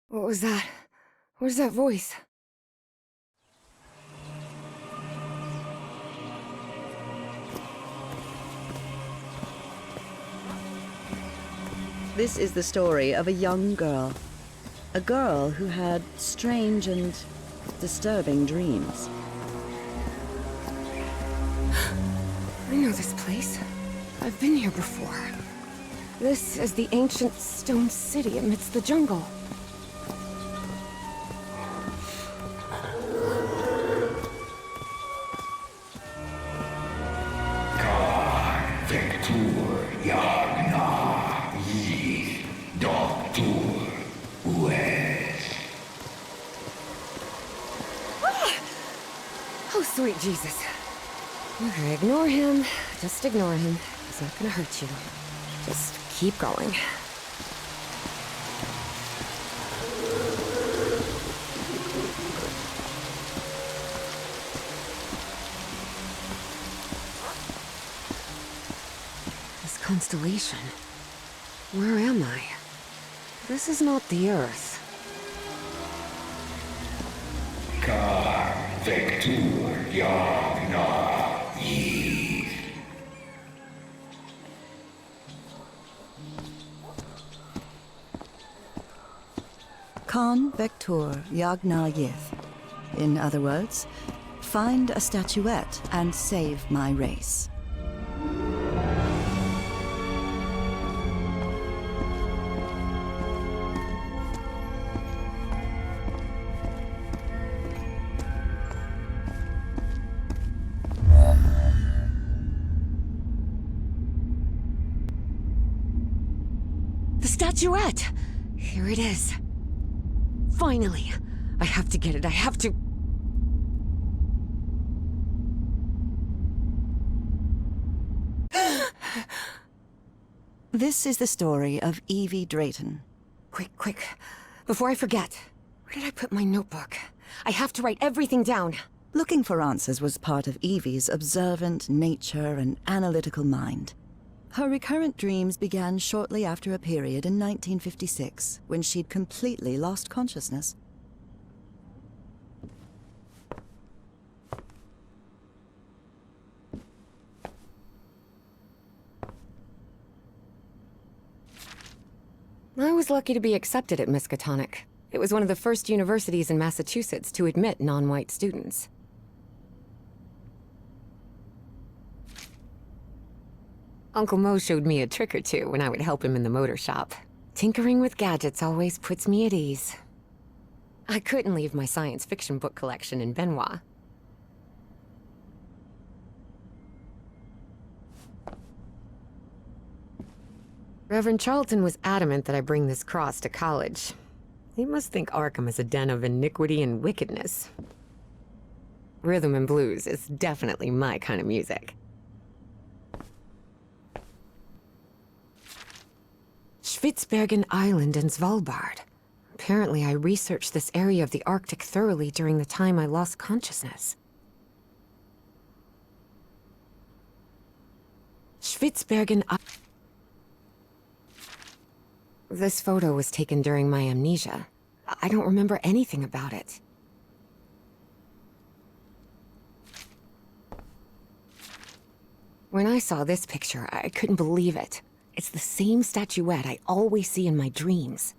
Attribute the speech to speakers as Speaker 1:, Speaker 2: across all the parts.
Speaker 1: What was that? Where's that voice?
Speaker 2: This is the story of a young girl. A girl who had strange and disturbing dreams.
Speaker 1: I know this place. I've been here before. This is the ancient stone city amidst the jungle.
Speaker 3: Oh, sweet Jesus. Okay, ignore him. Just ignore him. He's not gonna hurt you. Just keep going. This constellation. Where am I? This is not the Earth.
Speaker 2: Kan Vector Yagna Yith. In other words, find a statuette and save my race.
Speaker 3: The statuette! Here it is. Finally! I have to get it, I have to...
Speaker 2: This is the story of Evie Drayton.
Speaker 3: Quick, quick. Before I forget. Where did I put my notebook? I have to write everything down.
Speaker 2: Looking for answers was part of Evie's observant nature and analytical mind. Her recurrent dreams began shortly after a period in 1956, when she'd completely lost consciousness.
Speaker 3: I was lucky to be accepted at Miskatonic. It was one of the first universities in Massachusetts to admit non-white students. Uncle Mo showed me a trick or two when I would help him in the motor shop. Tinkering with gadgets always puts me at ease. I couldn't leave my science fiction book collection in Benoit. Reverend Charlton was adamant that I bring this cross to college. He must think Arkham is a den of iniquity and wickedness. Rhythm and blues is definitely my kind of music. Spitsbergen Island and Svalbard. Apparently I researched this area of the Arctic thoroughly during the time I lost consciousness. Spitsbergen Island. This photo was taken during my amnesia. I don't remember anything about it. When I saw this picture, I couldn't believe it. It's the same statuette I always see in my dreams.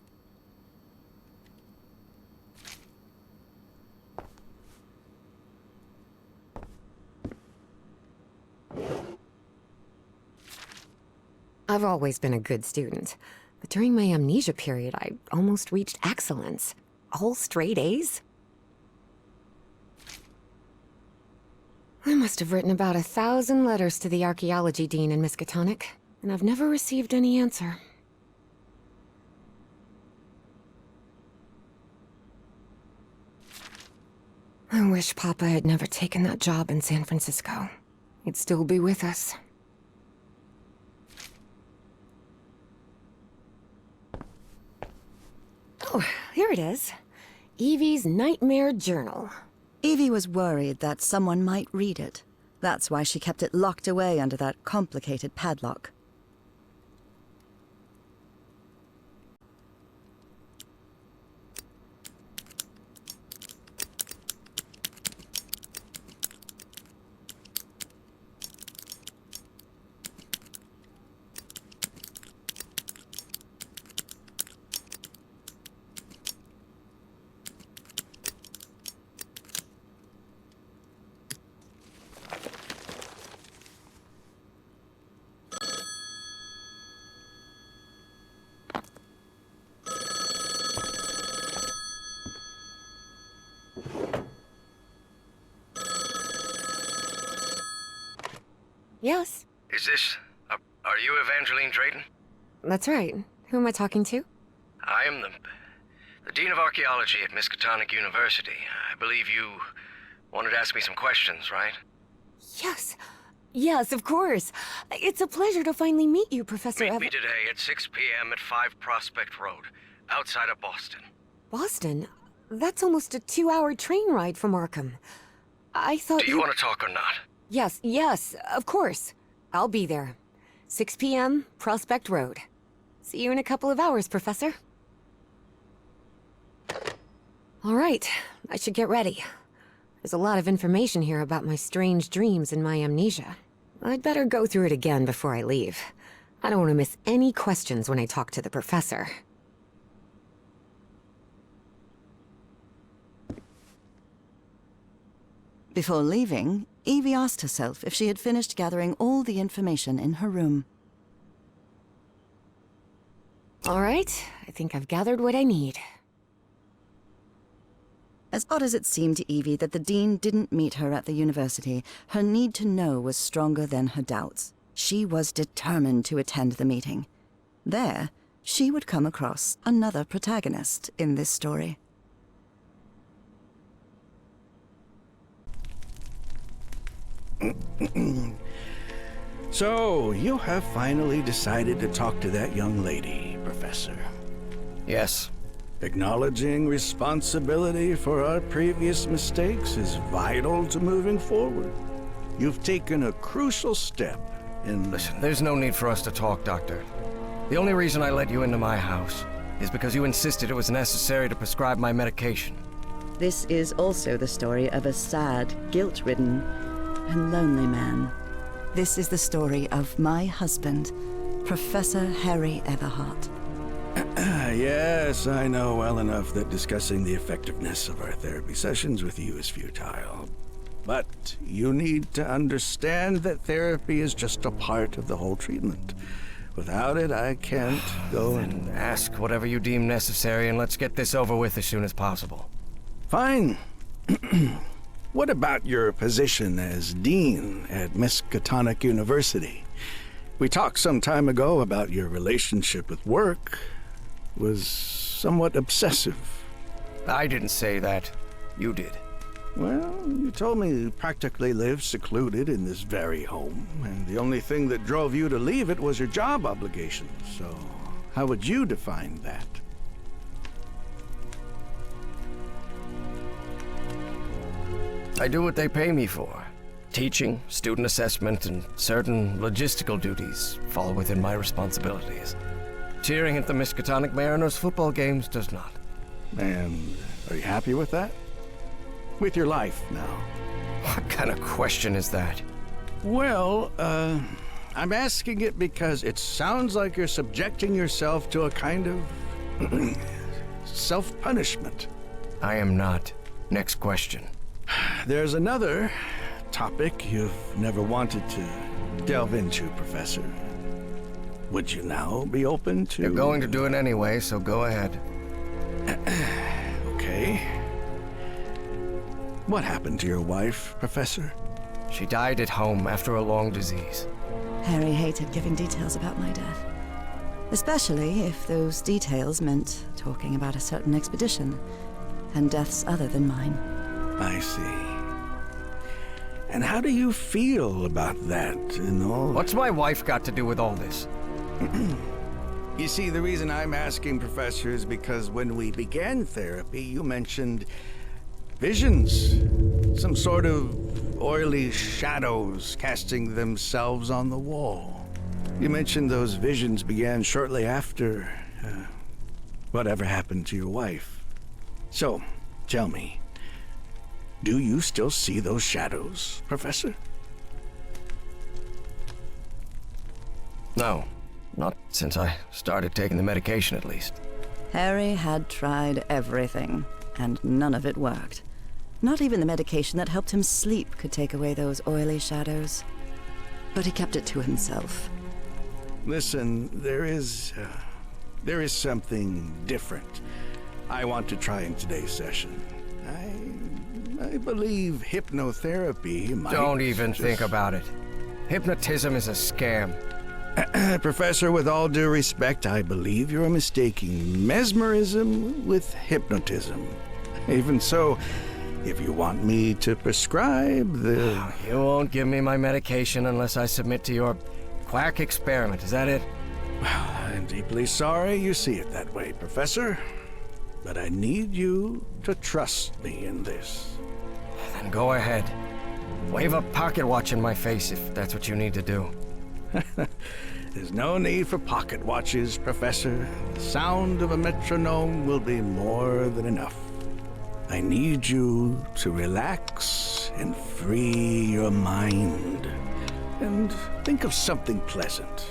Speaker 3: I've always been a good student, but during my amnesia period, I almost reached excellence. All straight A's? I must have written about 1,000 letters to the archaeology dean in Miskatonic, and I've never received any answer. I wish Papa had never taken that job in San Francisco. He'd still be with us. Oh, here it is. Evie's Nightmare Journal.
Speaker 2: Evie was worried that someone might read it. That's why she kept it locked away under that complicated padlock.
Speaker 3: Yes,
Speaker 4: Is this... are you Evangeline Drayton?
Speaker 3: that's right. Who am I talking to?
Speaker 4: I am the Dean of Archaeology at Miskatonic University. I believe you wanted to ask me some questions, right?
Speaker 1: Yes. Yes, of course. It's a pleasure to finally meet you, Professor
Speaker 4: Meet me today at 6 p.m. at 5 Prospect Road, outside of Boston.
Speaker 1: Boston? That's almost a 2-hour train ride from Arkham. I thought
Speaker 4: Do you want to talk or not?
Speaker 1: Yes, of course. I'll be there. 6 p.m., Prospect Road. See you in a couple of hours, Professor. All right, I should get ready. There's a lot of information here about my strange dreams and my amnesia. I'd better go through it again before I leave. I don't want to miss any questions when I talk to the professor.
Speaker 2: Before leaving, Evie asked herself if she had finished gathering all the information in her room.
Speaker 1: All right, I think I've gathered what I need.
Speaker 2: As odd as it seemed to Evie that the Dean didn't meet her at the university, her need to know was stronger than her doubts. She was determined to attend the meeting. There, she would come across another protagonist in this story.
Speaker 5: So, you have finally decided to talk to that young lady, Professor.
Speaker 4: Yes.
Speaker 5: Acknowledging responsibility for our previous mistakes is vital to moving forward. You've taken a crucial step in...
Speaker 4: Listen, there's no need for us to talk, Doctor. The only reason I let you into my house is because you insisted it was necessary to prescribe my medication.
Speaker 2: This is also the story of a sad, guilt-ridden, and lonely man. This is the story of my husband, Professor Harry Everhart.
Speaker 5: Yes, I know well enough that discussing the effectiveness of our therapy sessions with you is futile. But you need to understand that therapy is just a part of the whole treatment. Without it, I can't go and...
Speaker 4: Ask whatever you deem necessary and let's get this over with as soon as possible.
Speaker 5: Fine. What about your position as Dean at Miskatonic University? We talked some time ago about your relationship with work. It was somewhat obsessive.
Speaker 4: I didn't say that. You did.
Speaker 5: Well, you told me you practically lived secluded in this very home, and the only thing that drove you to leave it was your job obligations. So, how would you define that?
Speaker 4: I do what they pay me for. Teaching, student assessment, and certain logistical duties fall within my responsibilities. Cheering at the Miskatonic Mariners football games does not.
Speaker 5: And are you happy with that? With your life now?
Speaker 4: What kind of question is that?
Speaker 5: Well, I'm asking it because it sounds like you're subjecting yourself to a kind of self-punishment.
Speaker 4: I am not. Next question.
Speaker 5: There's another topic you've never wanted to delve into, Professor. Would you now be open to...
Speaker 4: You're going to do it anyway, so go ahead.
Speaker 5: Okay. What happened to your wife, Professor?
Speaker 4: She died at home after a long disease.
Speaker 2: Harry hated giving details about my death. Especially if those details meant talking about a certain expedition, and deaths other than mine.
Speaker 5: I see. And how do you feel about that and all?
Speaker 4: What's my wife got to do with all this?
Speaker 5: You see, the reason I'm asking, Professor, is because when we began therapy, you mentioned visions. Some sort of oily shadows casting themselves on the wall. You mentioned those visions began shortly after whatever happened to your wife. So, tell me, do you still see those shadows, Professor?
Speaker 4: No, not since I started taking the medication, at least.
Speaker 2: Harry had tried everything, and none of it worked. Not even the medication that helped him sleep could take away those oily shadows. But he kept it to himself.
Speaker 5: Listen, there is something different I want to try in today's session. I believe hypnotherapy might...
Speaker 4: Don't even think about it. Hypnotism is a scam.
Speaker 5: Professor, with all due respect, I believe you're mistaking mesmerism with hypnotism. Even so, if you want me to prescribe the...
Speaker 4: You won't give me my medication unless I submit to your quack experiment, is that it?
Speaker 5: Well, I'm deeply sorry you see it that way, Professor. But I need you to trust me in this.
Speaker 4: Then go ahead. Wave a pocket watch in my face if that's what you need to do.
Speaker 5: There's no need for pocket watches, Professor. The sound of a metronome will be more than enough. I need you to relax and free your mind. And think of something pleasant.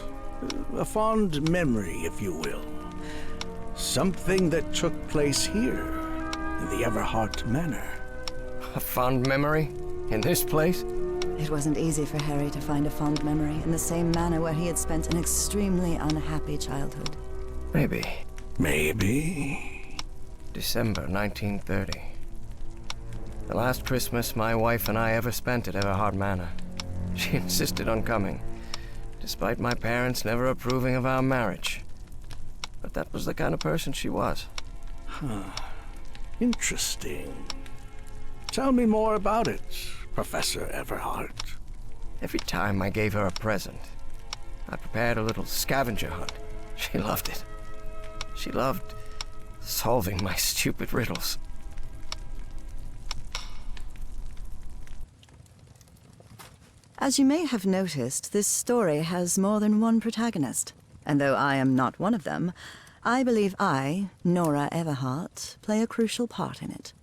Speaker 5: A fond memory, if you will. Something that took place here, in the Everhart Manor.
Speaker 4: A fond memory? In this place?
Speaker 2: It wasn't easy for Harry to find a fond memory in the same manor where he had spent an extremely unhappy childhood.
Speaker 4: Maybe.
Speaker 5: Maybe.
Speaker 4: December 1930. The last Christmas my wife and I ever spent at Everhart Manor. She insisted on coming, despite my parents never approving of our marriage. But that was the kind of person she was.
Speaker 5: Interesting. Tell me more about it, Professor Everhart.
Speaker 4: Every time I gave her a present, I prepared a little scavenger hunt. She loved it. She loved solving my stupid riddles.
Speaker 2: As you may have noticed, this story has more than one protagonist. And though I am not one of them, I believe I, Nora Everhart, play a crucial part in it.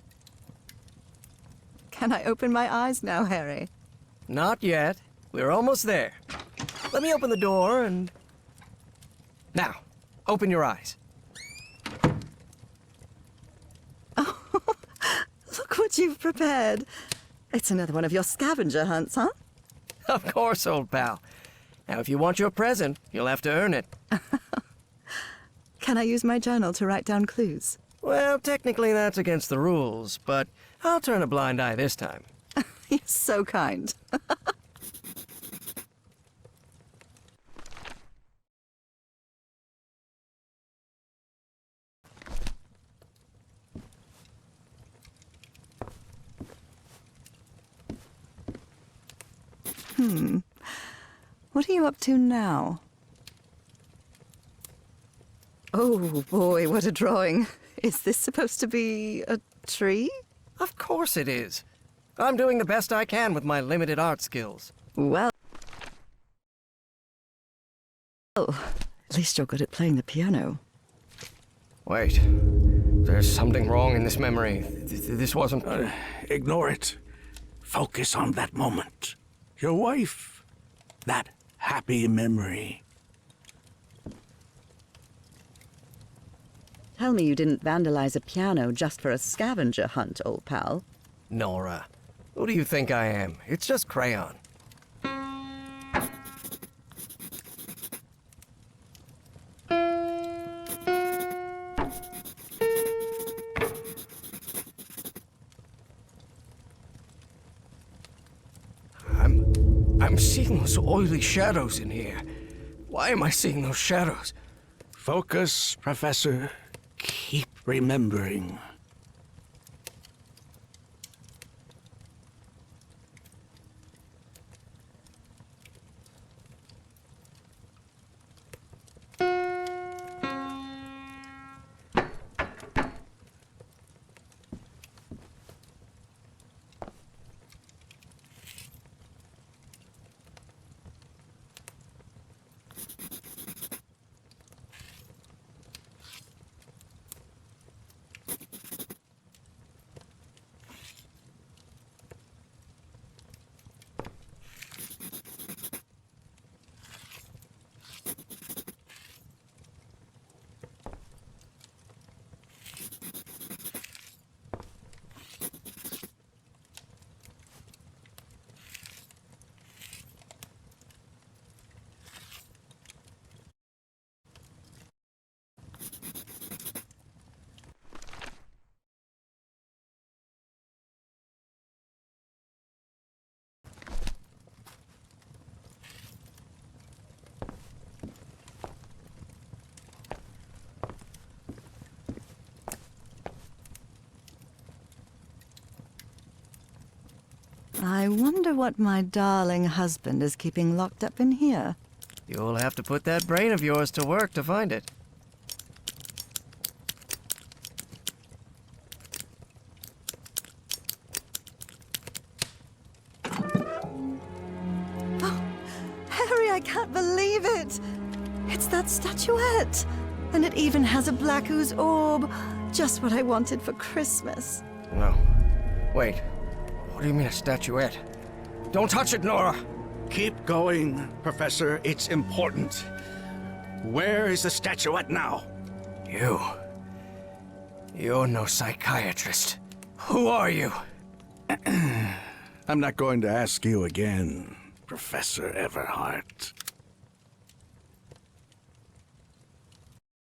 Speaker 2: Can I open my eyes now, Harry?
Speaker 4: Not yet. We're almost there. Let me open the door and... Now, open your eyes.
Speaker 2: Oh, look what you've prepared. It's another one of your scavenger hunts, huh?
Speaker 4: Of course, old pal. Now, if you want your present, you'll have to earn it.
Speaker 2: Can I use my journal to write down clues?
Speaker 4: Well, technically that's against the rules, but I'll turn a blind eye this time.
Speaker 2: You're so kind. What are you up to now? Oh boy, what a drawing. Is this supposed to be a tree?
Speaker 4: Of course it is. I'm doing the best I can with my limited art skills.
Speaker 2: Well, at least you're good at playing the piano.
Speaker 4: Wait. There's something wrong in this memory. This wasn't...
Speaker 5: Ignore it. Focus on that moment. Your wife. That happy memory.
Speaker 2: Tell me you didn't vandalize a piano just for a scavenger hunt, old pal.
Speaker 4: Nora, who do you think I am? It's just crayon. I'm seeing those oily shadows in here. Why am I seeing those shadows?
Speaker 5: Focus, Professor. Keep remembering.
Speaker 2: wonder what my darling husband is keeping locked up in here.
Speaker 4: You'll have to put that brain of yours to work to find it.
Speaker 2: Harry, I can't believe it! It's that statuette! And it even has a black ooze orb. Just what I wanted for Christmas.
Speaker 4: No. Wait. What do you mean a statuette? Don't touch it, Nora!
Speaker 5: Keep going, Professor. It's important. Where is the statuette now?
Speaker 4: You're no psychiatrist. Who are you?
Speaker 5: I'm not going to ask you again, Professor Everhart.